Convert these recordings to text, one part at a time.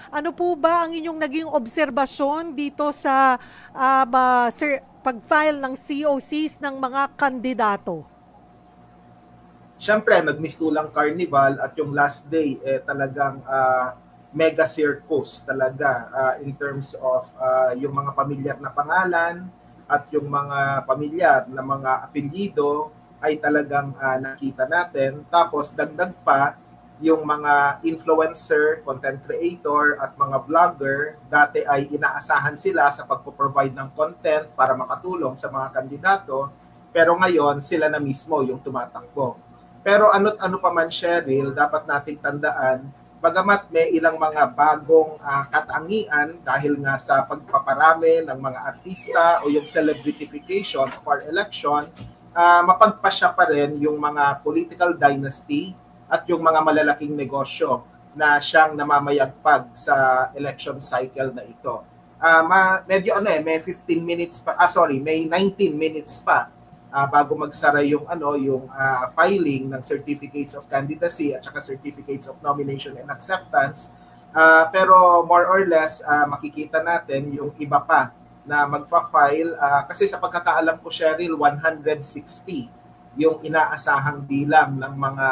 Ano po ba ang inyong naging obserbasyon dito sa pag-file ng COCs ng mga kandidato? Siyempre, nagmistulang carnival at yung last day talagang mega circus talaga in terms of yung mga pamilyar na pangalan at yung mga pamilyar na mga apelyido ay talagang nakita natin. Tapos dagdag pa yung mga influencer, content creator at mga vlogger, dati ay inaasahan sila sa pagpo-provide ng content para makatulong sa mga kandidato, pero ngayon sila na mismo yung tumatakbo. Pero ano't ano pa man, Cheryl, dapat nating tandaan, bagamat may ilang mga bagong katangian dahil nga sa pagpaparami ng mga artista o yung celebritification of our election, mapagpasya pa rin yung mga political dynasty at yung mga malalaking negosyo na siyang namamayagpag sa election cycle na ito. Medyo may 15 minutes pa, may 19 minutes pa bago magsara yung filing ng certificates of candidacy at saka certificates of nomination and acceptance. Pero more or less makikita natin yung iba pa na magfa-file kasi sa pagkakaalam ko, Cheryl, 160 yung inaasahang bilang ng mga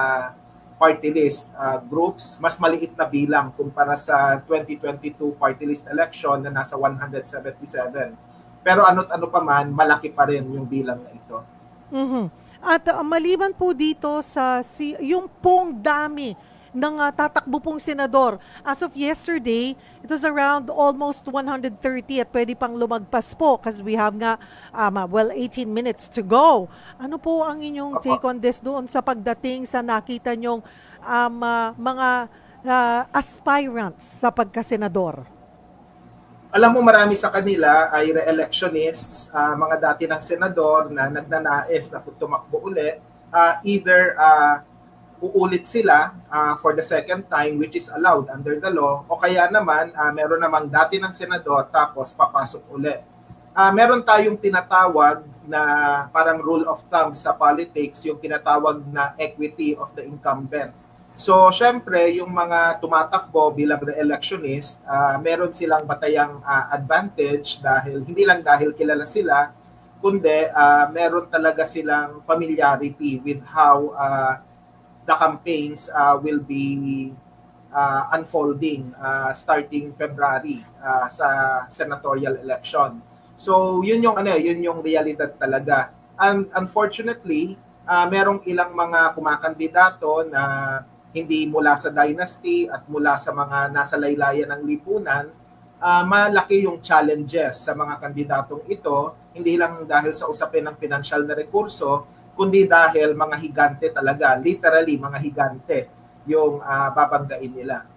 party list groups, mas maliit na bilang kumpara sa 2022 party list election na nasa 177. Pero ano't ano pa man, malaki pa rin yung bilang na ito. Mhm. At maliban po dito yung pong dami ng tatakbo pong senador. As of yesterday, it was around almost 130 at pwede pang lumagpas po because we have nga 18 minutes to go. Ano po ang inyong take on this doon sa pagdating sa nakita nyong mga aspirants sa pagkasenador? Alam mo, marami sa kanila ay re-electionists, mga dati ng senador na nagnanais na tumakbo uli. Either uulit sila for the second time, which is allowed under the law, o kaya naman meron namang dati ng senador tapos papasok uli. Meron tayong tinatawag na parang rule of thumb sa politics, yung tinatawag na equity of the incumbent. So, syempre, yung mga tumatakbo bilang re-electionist, meron silang batayang advantage dahil hindi lang dahil kilala sila, kundi meron talaga silang familiarity with how the campaigns will be unfolding starting February sa senatorial election. So, yun yung realidad talaga. And unfortunately, merong ilang mga kumakandidato na hindi mula sa dynasty at mula sa mga nasa laylayan ng lipunan, malaki yung challenges sa mga kandidatong ito, hindi lang dahil sa usapin ng pinansyal na rekurso, kundi dahil mga higante talaga, literally mga higante yung babanggain nila.